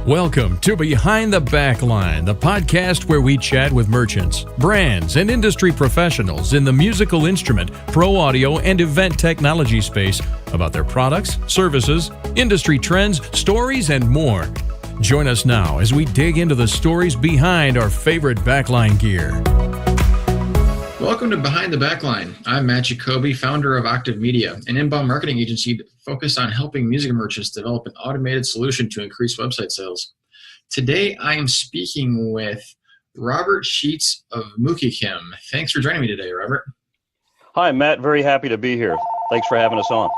Welcome to Behind the Backline, the podcast where we chat with merchants, brands, and industry professionals in the musical instrument, pro audio, and event technology space about their products, services, industry trends, stories, and more. Join us now as we dig into the stories behind our favorite backline gear. Welcome to Behind the Backline. I'm Matt Jacoby, founder of Octave Media, an inbound marketing agency focused on helping music merchants develop an automated solution to increase website sales. Today, I am speaking with Robert Sheets of Mukikim. Thanks for joining me today, Robert. Hi, Matt. Very happy to be here. Thanks for having us on.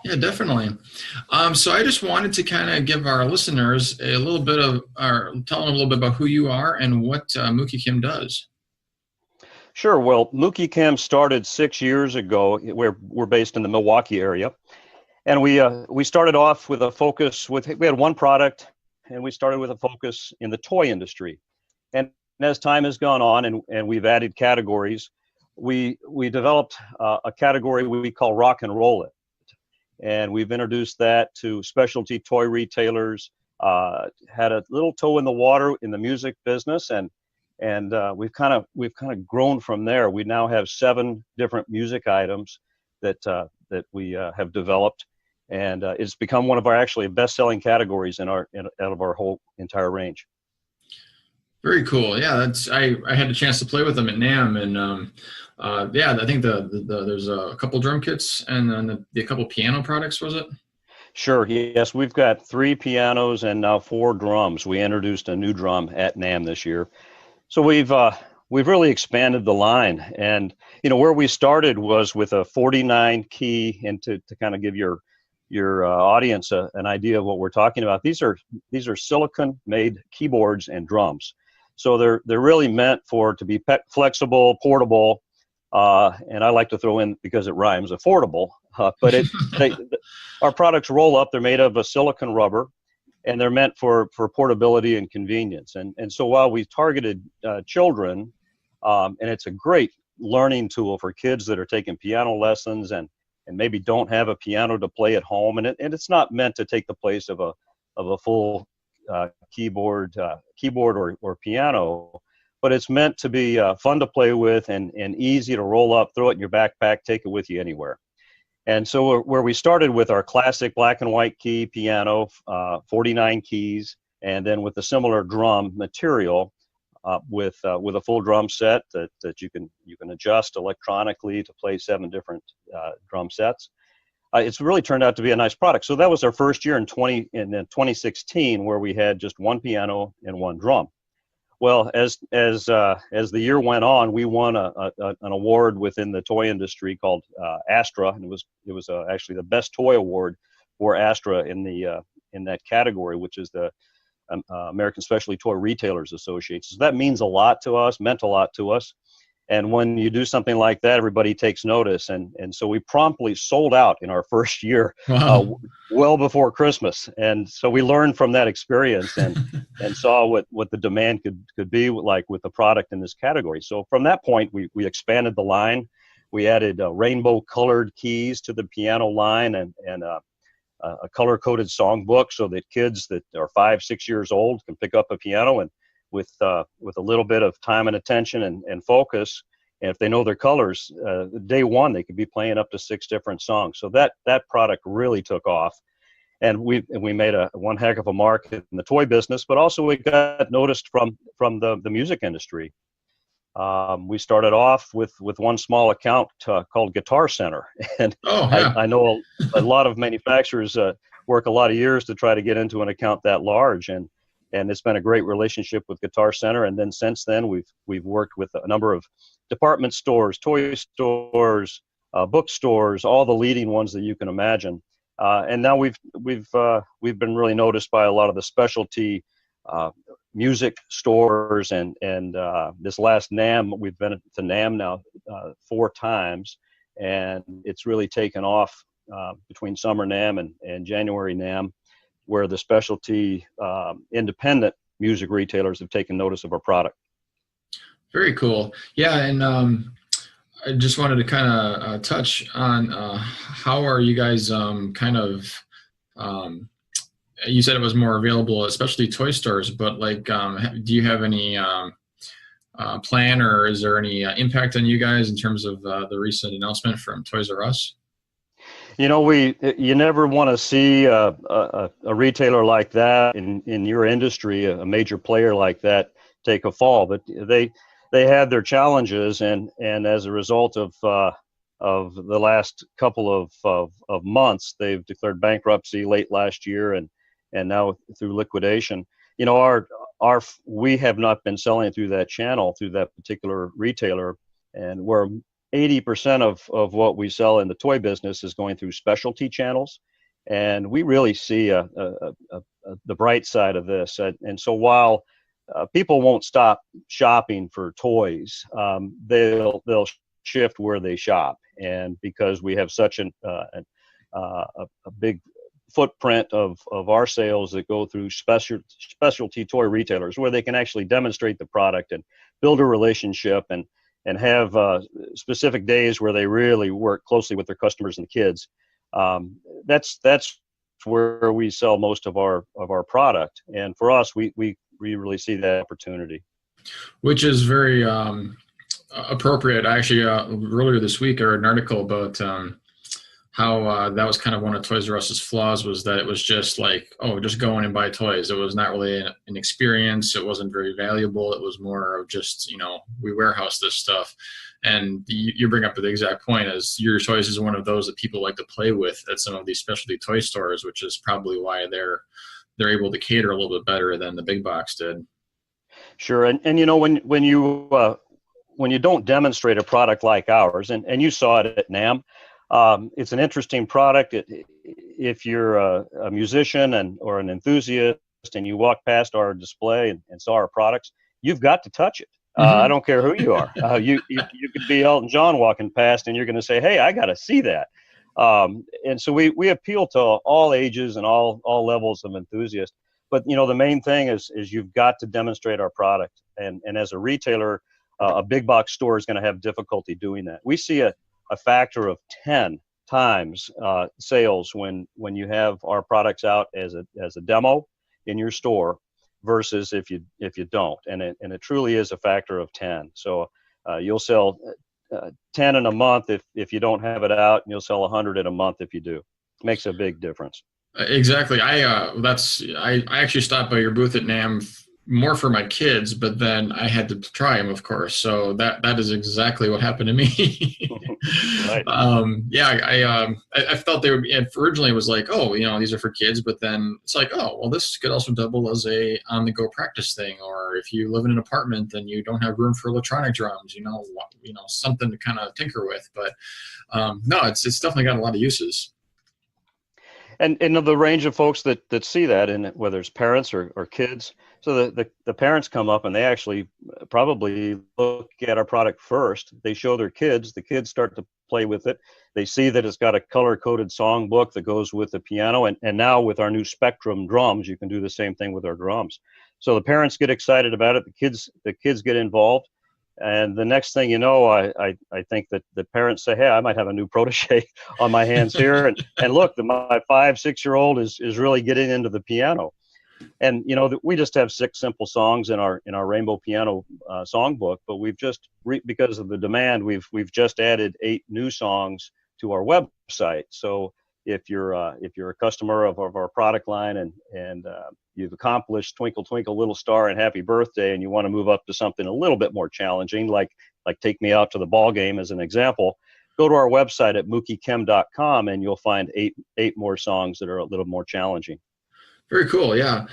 Yeah, definitely. So I just wanted to kind of give our listeners a little bit of, or tell them a little bit about who you are and what Mukikim does. Sure. Well, Mukikim started 6 years ago. We're based in the Milwaukee area. And we started off with a focus we had one product, and we started with a focus in the toy industry. And as time has gone on and we've added categories, we developed a category we call rock and roll it. And we've introduced that to specialty toy retailers, had a little toe in the water in the music business, and we've kind of grown from there. We now have 7 different music items that we have developed. And it's become one of our actually best-selling categories out of our whole entire range. Very cool. Yeah, I had a chance to play with them at NAMM, and I think there's a couple drum kits and then a couple piano products. Was it? Sure. Yes, we've got 3 pianos and now 4 drums. We introduced a new drum at NAMM this year, so we've really expanded the line. And where we started was with a 49 key, and to kind of give your audience an idea of what we're talking about. These are silicon made keyboards and drums. So they're really meant to be flexible, portable, and I like to throw in, because it rhymes, affordable. But our products roll up. They're made of a silicon rubber, and they're meant for portability and convenience. And so while we targeted children, and it's a great learning tool for kids that are taking piano lessons and maybe don't have a piano to play at home, and it's not meant to take the place of a full keyboard or piano, but it's meant to be fun to play with and easy to roll up, throw it in your backpack, take it with you anywhere. And so where we started with our classic black and white key piano, 49 keys, and then with a similar drum material, with a full drum set that you can adjust electronically to play 7 different drum sets. It's really turned out to be a nice product. So that was our first year in 2016, where we had just 1 piano and 1 drum. Well, as the year went on, we won an award within the toy industry called Astra, and it was actually the best toy award for Astra in that category, which is the American Specialty Toy Retailers Association. So that meant a lot to us. And when you do something like that, everybody takes notice. And so we promptly sold out in our first year, wow. Well before Christmas. And so we learned from that experience and saw what the demand could be like with the product in this category. So from that point, we expanded the line. We added rainbow colored keys to the piano line and a color-coded songbook, so that kids that are 5-6 years old can pick up a piano and with a little bit of time and attention and focus, and if they know their colors, day one they could be playing up to 6 different songs. So that product really took off, and we made one heck of a mark in the toy business, but also we got noticed from the music industry. We started off with one small account called Guitar Center, and I know a lot of manufacturers work a lot of years to try to get into an account that large, and it's been a great relationship with Guitar Center. And then since then, we've worked with a number of department stores, toy stores, bookstores, all the leading ones that you can imagine. And now we've been really noticed by a lot of the specialty music stores, and this last NAMM, we've been to NAMM now 4 times, and it's really taken off between summer NAMM and January NAMM, where the specialty independent music retailers have taken notice of our product. Very cool. Yeah, and I just wanted to kind of touch on how are you guys kind of you said it was more available, especially toy stores, but like, do you have any plan, or is there any impact on you guys in terms of the recent announcement from Toys R Us? You never want to see a retailer like that in your industry, a major player like that, take a fall. But they had their challenges, and as a result of the last couple of months, they've declared bankruptcy late last year, and now through liquidation. We have not been selling through that channel, through that particular retailer, and we're 80% of what we sell in the toy business is going through specialty channels, and we really see the bright side of this. And so while people won't stop shopping for toys, they'll shift where they shop, and because we have such a big footprint of our sales that go through specialty toy retailers, where they can actually demonstrate the product and build a relationship, and have specific days where they really work closely with their customers and kids. That's where we sell most of our product, and for us, we really see that opportunity. Which is very appropriate. Actually, earlier this week, I read an article about how that was kind of one of Toys R Us's flaws, was that it was just like, oh, just go in and buy toys. It was not really an experience. It wasn't very valuable. It was more of just, we warehouse this stuff. And you bring up the exact point, as your toys is one of those that people like to play with at some of these specialty toy stores, which is probably why they're able to cater a little bit better than the big box did. Sure. And when you don't demonstrate a product like ours, and you saw it at NAMM, it's an interesting product. If you're a musician or an enthusiast and you walk past our display and saw our products, you've got to touch it. I don't care who you are. You could be Elton John walking past and you're going to say, hey, I got to see that. And so we appeal to all ages and all levels of enthusiasts. But, the main thing is you've got to demonstrate our product. And as a retailer, a big box store is going to have difficulty doing that. We see a factor of 10 times sales when you have our products out as a demo in your store versus if you don't, and it truly is a factor of 10. So you'll sell 10 in a month if you don't have it out, and you'll sell 100 in a month if you do. It makes a big difference. Exactly. I actually stopped by your booth at NAMM more for my kids, but then I had to try them, of course. So that is exactly what happened to me. Right. I felt they would be, originally it was like, oh, these are for kids, but then it's like, oh, well, this could also double as a on-the-go practice thing. Or if you live in an apartment and you don't have room for electronic drums, something to kind of tinker with. But no, it's definitely got a lot of uses. And the range of folks that see that, and whether it's parents or kids. So the parents come up and they actually probably look at our product first. They show their kids. The kids start to play with it. They see that it's got a color-coded song book that goes with the piano. And now with our new Spectrum drums, you can do the same thing with our drums. So the parents get excited about it. The kids get involved. And the next thing you know, I think that the parents say, hey, I might have a new protege on my hands here. And look, my 5-6-year-old is really getting into the piano. And, we just have 6 simple songs in our Rainbow Piano songbook, but we've just, because of the demand, we've just added 8 new songs to our website. So if you're a customer of our product line and you've accomplished Twinkle Twinkle Little Star and Happy Birthday, and you want to move up to something a little bit more challenging, like Take Me Out to the Ball Game as an example, go to our website at mukikim.com and you'll find eight more songs that are a little more challenging. Very cool. Yeah.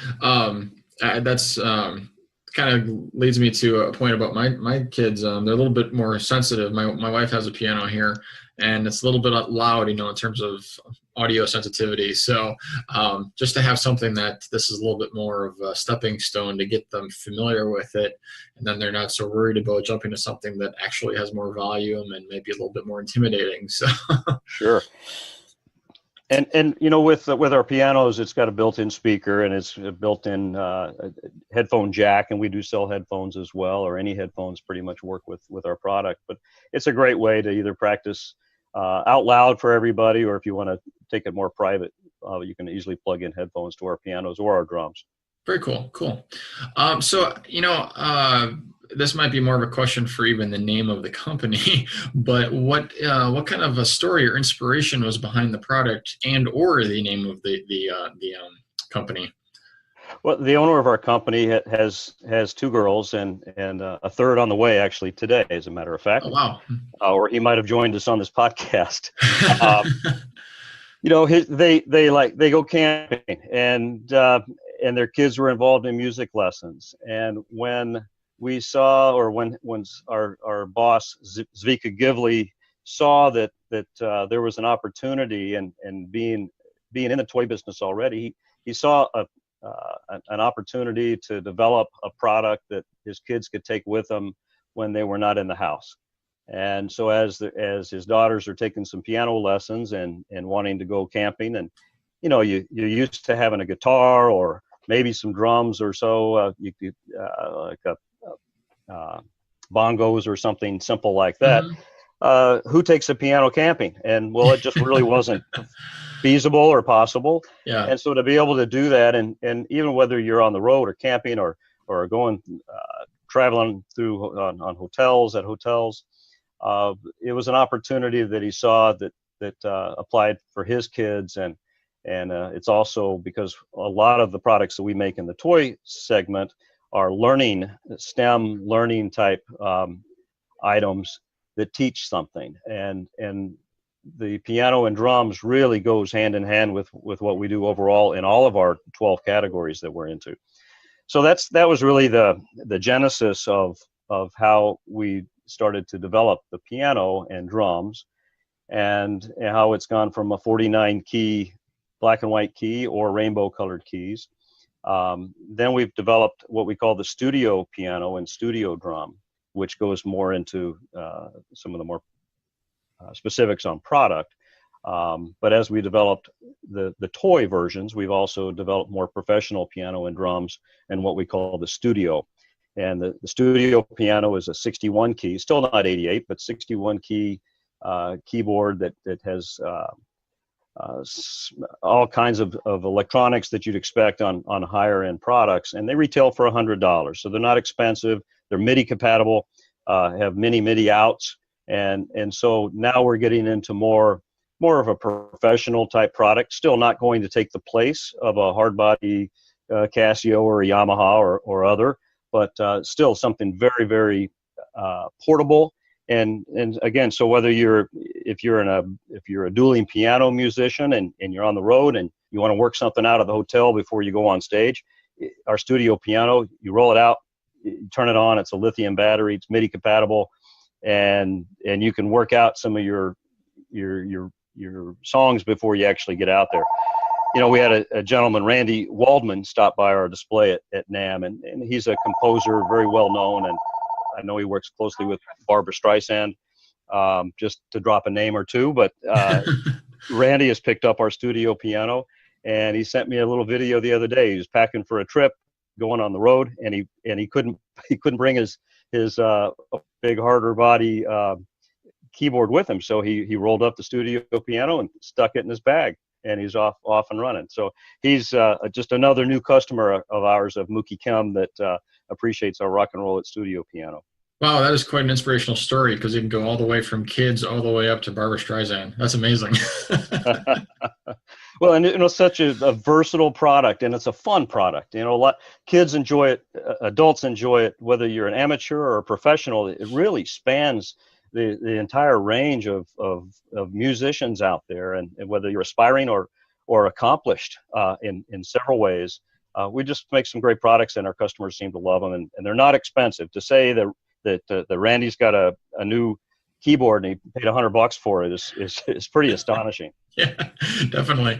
That's kind of leads me to a point about my kids. They're a little bit more sensitive. My wife has a piano here, and it's a little bit loud, in terms of audio sensitivity. So just to have something that this is a little bit more of a stepping stone to get them familiar with it, and then they're not so worried about jumping to something that actually has more volume and maybe a little bit more intimidating. So Sure. And with our pianos, it's got a built-in speaker and it's a built-in headphone jack, and we do sell headphones as well, or any headphones pretty much work with our product. But it's a great way to either practice out loud for everybody, or if you want to take it more private you can easily plug in headphones to our pianos or our drums. Very cool. Cool. So, this might be more of a question for even the name of the company, but what kind of a story or inspiration was behind the product and or the name of the company? Well, the owner of our company has two girls and a third on the way actually today, as a matter of fact. Oh, wow. Or he might have joined us on this podcast. They go camping and their kids were involved in music lessons. And when we saw, or when our boss Zvika Givley saw that there was an opportunity, and being in the toy business already, he saw an opportunity to develop a product that his kids could take with them when they were not in the house. And so as his daughters are taking some piano lessons and wanting to go camping, and you're used to having a guitar or maybe some drums or so, you could like bongos or something simple like that. Mm-hmm. Who takes a piano camping? And well, it just really wasn't feasible or possible. Yeah. And so to be able to do that, and even whether you're on the road or camping or going traveling through on hotels, it was an opportunity that he saw that applied for his kids, and it's also because a lot of the products that we make in the toy segment are STEM learning type items that teach something, and the piano and drums really goes hand in hand with what we do overall in all of our 12 categories that we're into. So that was really the genesis of how we started to develop the piano and drums, and how it's gone from a 49 key black and white key or rainbow colored keys. Then we've developed what we call the studio piano and studio drum, which goes more into some of the more specifics on product. But as we developed the toy versions, we've also developed more professional piano and drums and what we call the studio. And the studio piano is a 61 key, still not 88, but 61 key keyboard that has all kinds of electronics that you'd expect on higher end products, and they retail for $100. So they're not expensive. They're MIDI compatible, have many MIDI outs, and so now we're getting into more of a professional type product. Still not going to take the place of a hard body Casio or a Yamaha or other, but still something very, very portable. And again, so whether if you're a dueling piano musician and you're on the road and you want to work something out of the hotel before you go on stage, our studio piano, you roll it out, you turn it on, it's a lithium battery, it's MIDI compatible, and you can work out some of your songs before you actually get out there. We had a gentleman, Randy Waldman, stop by our display at NAMM, and he's a composer, very well known, and I know he works closely with Barbra Streisand, just to drop a name or two, but Randy has picked up our studio piano, and he sent me a little video the other day. He was packing for a trip, going on the road, and he couldn't bring his big harder body keyboard with him, so he rolled up the studio piano and stuck it in his bag, and he's off and running. So he's just another new customer of ours, of Mukikim, that appreciates our rock and roll at studio piano. Wow, that is quite an inspirational story, because you can go all the way from kids all the way up to Barbra Streisand. That's amazing. Well, and it's such a versatile product, and it's a fun product. A lot kids enjoy it, adults enjoy it, whether you're an amateur or a professional. It really spans the entire range of musicians out there, and whether you're aspiring or accomplished in several ways. We just make some great products, and our customers seem to love them, and they're not expensive. To say that Randy's got a new keyboard and he paid $100 for it is pretty astonishing. Yeah, definitely.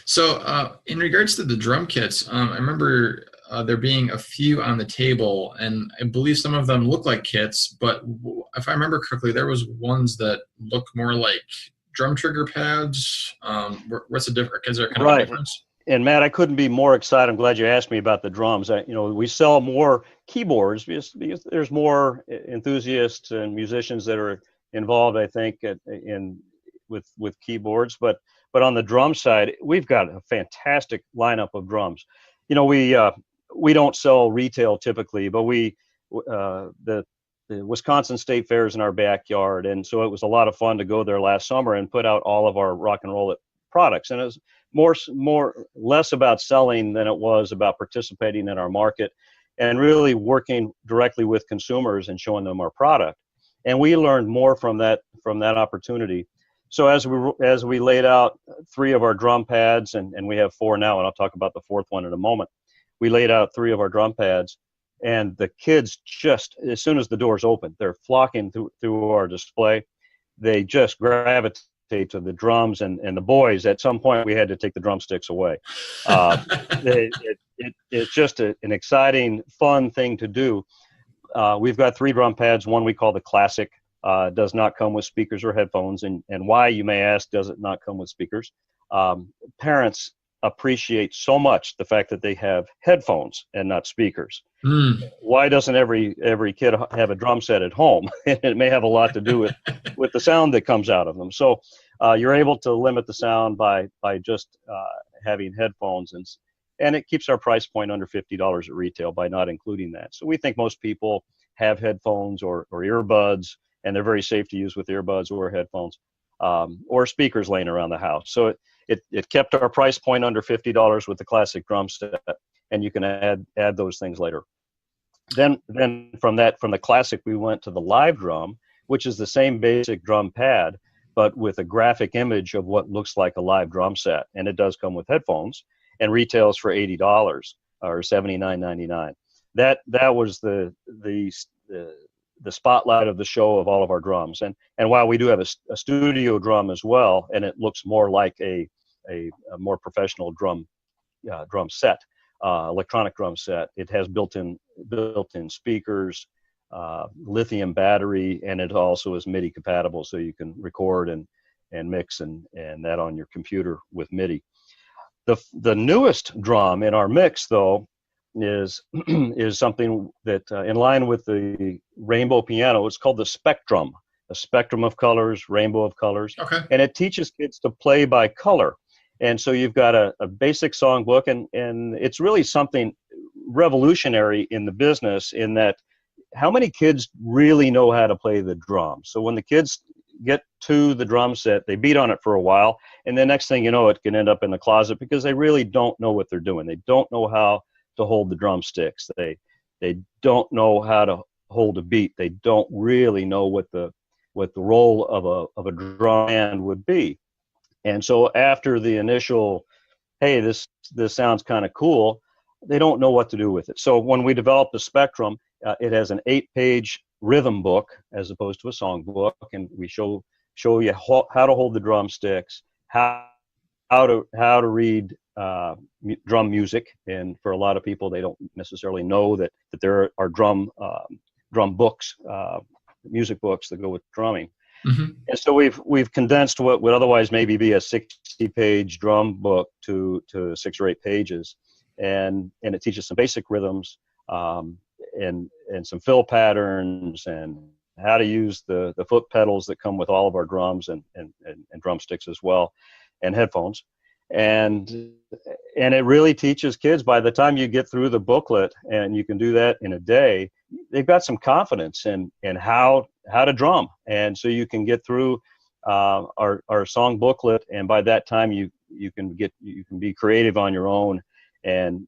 So in regards to the drum kits, I remember there being a few on the table, and I believe some of them look like kits, but if I remember correctly, there was ones that look more like drum trigger pads. What's the difference? Is there kind of a difference? And Matt, I couldn't be more excited. I'm glad you asked me about the drums. We sell more keyboards because there's more enthusiasts and musicians that are involved, I think, with keyboards. But But on the drum side, we've got a fantastic lineup of drums. We don't sell retail typically, but the Wisconsin State Fair is in our backyard, and so it was a lot of fun to go there last summer and put out all of our rock and roll products. And it was less about selling than it was about participating in our market and really working directly with consumers and showing them our product. And we learned more from that opportunity. So as we laid out 3 of our drum pads, and we have 4 now, and I'll talk about the 4th one in a moment. We laid out 3 of our drum pads, and the kids just, as soon as the doors open, they're flocking through our display. They just gravitate to the drums, and the boys, at some point, we had to take the drumsticks away. It's just an exciting, fun thing to do. We've got 3 drum pads. One we call the Classic. Does not come with speakers or headphones. And why, you may ask, does it not come with speakers? Parents appreciate so much the fact that they have headphones and not speakers. Why doesn't every kid have a drum set at home? It may have a lot to do with the sound that comes out of them. So you're able to limit the sound by just having headphones, and it keeps our price point under $50 at retail by not including that. So we think most people have headphones or earbuds, and they're very safe to use with earbuds or headphones, or speakers laying around the house. So it kept our price point under $50 with the Classic drum set, and you can add those things later. Then from the Classic, we went to the Live drum, which is the same basic drum pad, but with a graphic image of what looks like a live drum set. And it does come with headphones, and retails for $80 or $79.99. That was the spotlight of the show of all of our drums. And while we do have a studio drum as well, and it looks more like a more professional drum set, electronic drum set, it has built-in speakers, lithium battery, and it also is MIDI compatible, so you can record and mix and that on your computer with MIDI. The newest drum in our mix, though, is something that in line with the rainbow piano. It's called the Spectrum, a spectrum of colors, rainbow of colors. Okay. And it teaches kids to play by color. And so you've got a basic songbook, and it's really something revolutionary in the business, in that how many kids really know how to play the drums? So when the kids get to the drum set, they beat on it for a while, and the next thing you know, it can end up in the closet because they really don't know what they're doing. They don't know how to hold the drumsticks. They don't know how to hold a beat. They don't really know what the role of a drum band would be. And so after the initial, hey, this sounds kind of cool, they don't know what to do with it. So when we developed the Spectrum, it has an 8-page rhythm book as opposed to a song book, and we show you how to hold the drumsticks, how to read drum music. And for a lot of people, they don't necessarily know that there are drum books, music books that go with drumming. Mm-hmm. And so we've condensed what would otherwise maybe be a 60-page drum book to 6 or 8 pages, and it teaches some basic rhythms, and some fill patterns, and how to use the foot pedals that come with all of our drums, and drumsticks as well, and headphones. And it really teaches kids, by the time you get through the booklet, and you can do that in a day, they've got some confidence in how to drum. And so you can get through our song booklet, and by that time you can be creative on your own and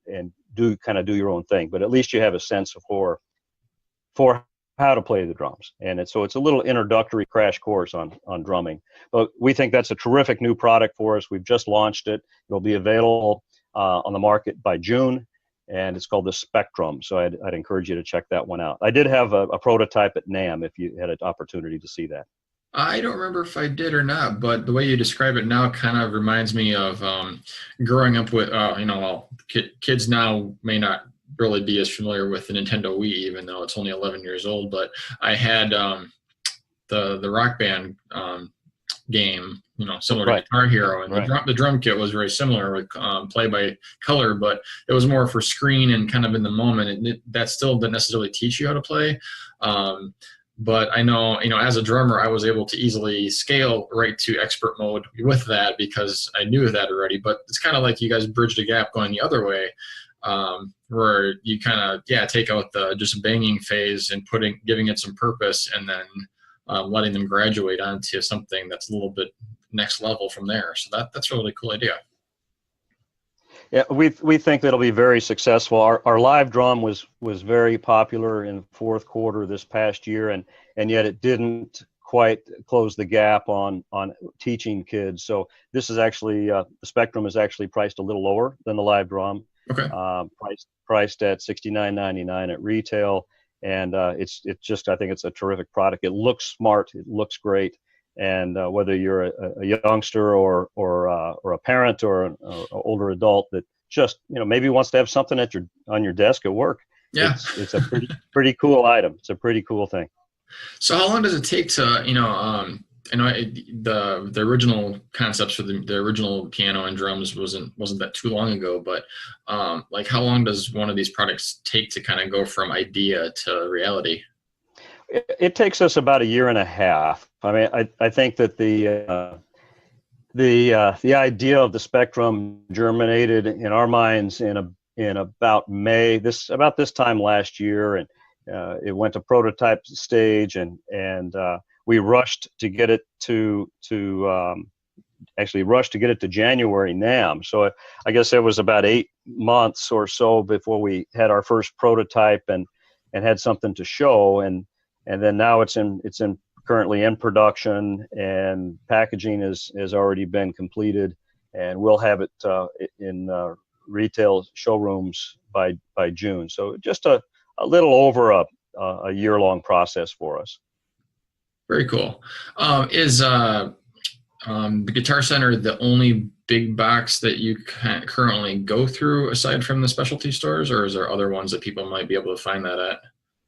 do your own thing. But at least you have a sense for how to play the drums. And so it's a little introductory crash course on drumming. But we think that's a terrific new product for us. We've just launched it. It'll be available on the market by June, and it's called the Spectrum. So I'd encourage you to check that one out. I did have a prototype at NAMM, if you had an opportunity to see that. I don't remember if I did or not, but the way you describe it now kind of reminds me of growing up with, kids now may not really be as familiar with the Nintendo Wii, even though it's only 11 years old. But I had the Rock Band game, similar to Guitar Hero, and the drum kit was very similar with play by color, but it was more for screen and kind of in the moment. That still didn't necessarily teach you how to play. But I know, as a drummer, I was able to easily scale right to expert mode with that because I knew that already. But it's kind of like you guys bridged a gap going the other way, where you kind of, take out the just banging phase and giving it some purpose, and then letting them graduate onto something that's a little bit next level from there. So that's a really cool idea. Yeah, we think that'll be very successful. Our live drum was very popular in the fourth quarter this past year, and yet it didn't quite close the gap on teaching kids. So this is actually the Spectrum is actually priced a little lower than the live drum. Okay. Priced at $69.99 at retail, and it's just, I think it's a terrific product. It looks smart, it looks great. And whether you're a youngster or a parent or an older adult that just maybe wants to have something on your desk at work, it's a pretty cool item. It's a pretty cool thing. So how long does it take to I know the original concepts for the original piano and drums wasn't that too long ago, but like how long does one of these products take to kind of go from idea to reality? It takes us about a year and a half. I mean, I think that the idea of the Spectrum germinated in our minds in about May, about this time last year, and it went to prototype stage, and we rushed to get it to January NAMM. So I guess it was about 8 months or so before we had our first prototype and had something to show, and then now it's currently in production, and packaging has already been completed, and we'll have it in retail showrooms by June. So just a little over a year-long process for us. Very cool. Is the Guitar Center the only big box that you currently go through aside from the specialty stores, or is there other ones that people might be able to find that at?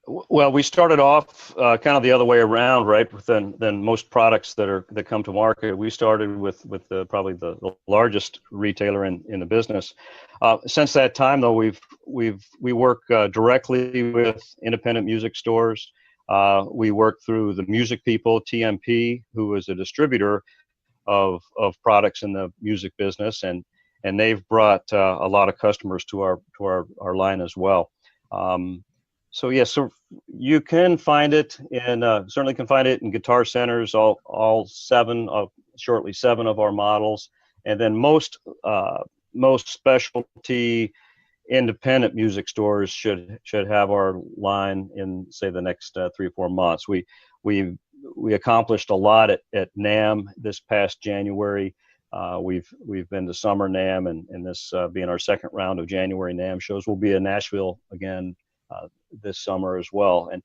Well, we started off kind of the other way around, right? Than most products that come to market. We started with probably the largest retailer in the business. Since that time, though, we work directly with independent music stores. We work through the Music People, TMP, who is a distributor of products in the music business, and they've brought a lot of customers to our line as well. So you can find it certainly can find it in Guitar Centers, all shortly seven of our models, and then most specialty independent music stores should have our line in, say, the next 3 or 4 months. We accomplished a lot at NAMM this past January. We've been to Summer NAMM, and this being our second round of January NAMM shows. We'll be in Nashville again this summer as well, and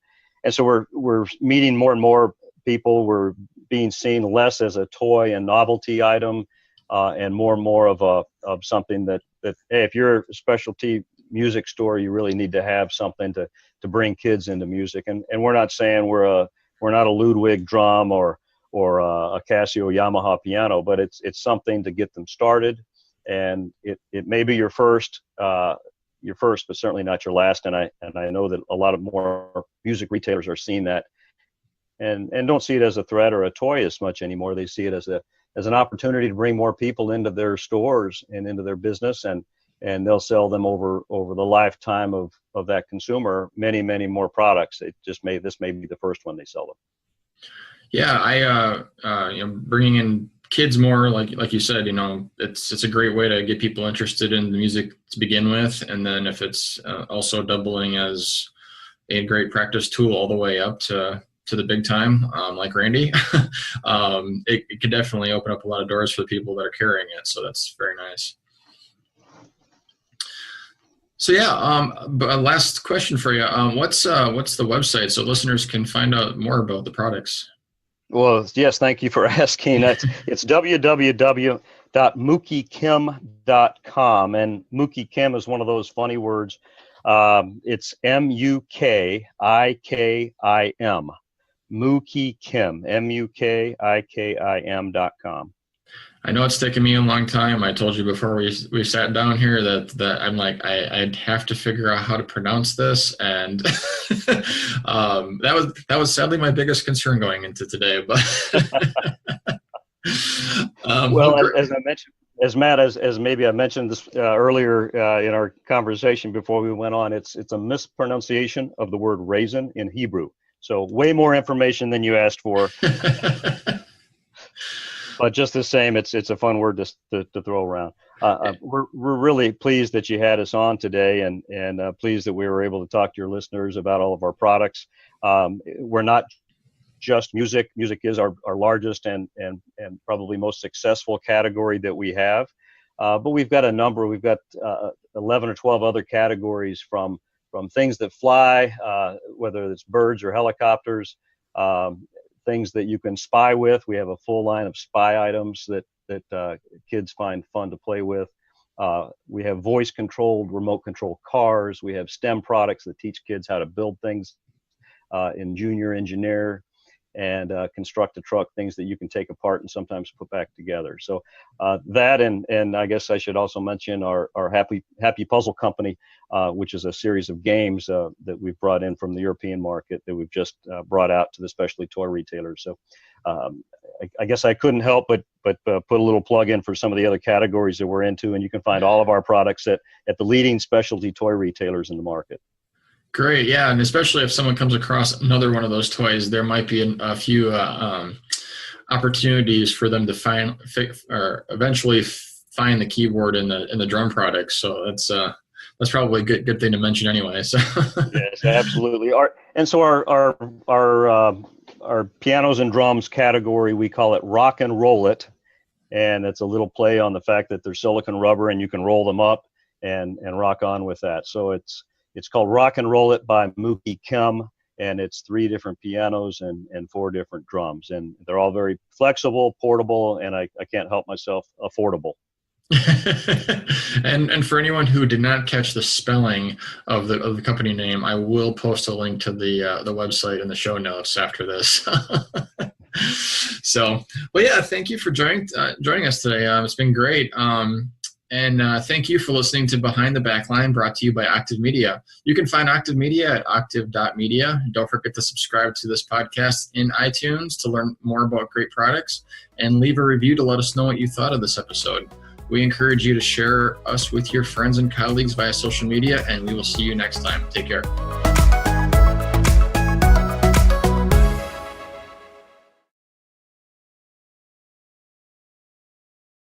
so we're meeting more and more people. We're being seen less as a toy and novelty item, and more of something that hey, if you're a specialty music store, you really need to have something to bring kids into music. And we're not saying we're not a Ludwig drum or a Casio Yamaha piano, but it's something to get them started, and it may be your first, but certainly not your last. And I know that a lot of more music retailers are seeing that, and don't see it as a threat or a toy as much anymore. They see it as an opportunity to bring more people into their stores and into their business, and they'll sell them over the lifetime of that consumer many more products. This may be the first one they sell them. Yeah, bringing in kids more, like you said, it's a great way to get people interested in the music to begin with, and then if it's also doubling as a great practice tool all the way up to the big time, like Randy, it could definitely open up a lot of doors for the people that are carrying it. So that's very nice. So last question for you. What's the website so listeners can find out more about the products? Well, yes, thank you for asking. It's www.mukikim.com, and Mukikim is one of those funny words. It's Mukikim, Mukikim, Mukikim.com. I know it's taken me a long time. I told you before we sat down here that I'm like, I'd have to figure out how to pronounce this. And that was sadly my biggest concern going into today. But as I mentioned, as maybe I mentioned this earlier in our conversation before we went on, it's a mispronunciation of the word raisin in Hebrew. So way more information than you asked for. But just the same, it's a fun word to throw around. We're really pleased that you had us on today, and pleased that we were able to talk to your listeners about all of our products. We're not just music. Music is our largest and probably most successful category that we have. But we've got a number. We've got 11 or 12 other categories from things that fly, whether it's birds or helicopters. Things that you can spy with. We have a full line of spy items that kids find fun to play with. We have voice-controlled, remote-controlled cars. We have STEM products that teach kids how to build things in junior engineer and construct a truck, things that you can take apart and sometimes put back together. So that, and I guess I should also mention our Happy Puzzle Company, which is a series of games that we've brought in from the European market that we've just brought out to the specialty toy retailers. So I guess I couldn't help but put a little plug in for some of the other categories that we're into, and you can find all of our products at the leading specialty toy retailers in the market. Great, yeah, and especially if someone comes across another one of those toys, there might be a few opportunities for them to eventually find the keyboard in the drum products. So that's probably a good thing to mention anyway. So yes, absolutely. Our pianos and drums category, we call it Rock and Roll It, and it's a little play on the fact that they're silicone rubber and you can roll them up and rock on with that. So it's called Rock and Roll It by Mukikim, and it's 3 different pianos and 4 different drums, and they're all very flexible, portable, and I can't help myself, affordable. and for anyone who did not catch the spelling of the company name, I will post a link to the website in the show notes after this. So, well, yeah, thank you for joining us today. It's been great. And thank you for listening to Behind the Backline, brought to you by Octave Media. You can find Octave Media at octave.media. Don't forget to subscribe to this podcast in iTunes to learn more about great products, and leave a review to let us know what you thought of this episode. We encourage you to share us with your friends and colleagues via social media, and we will see you next time. Take care.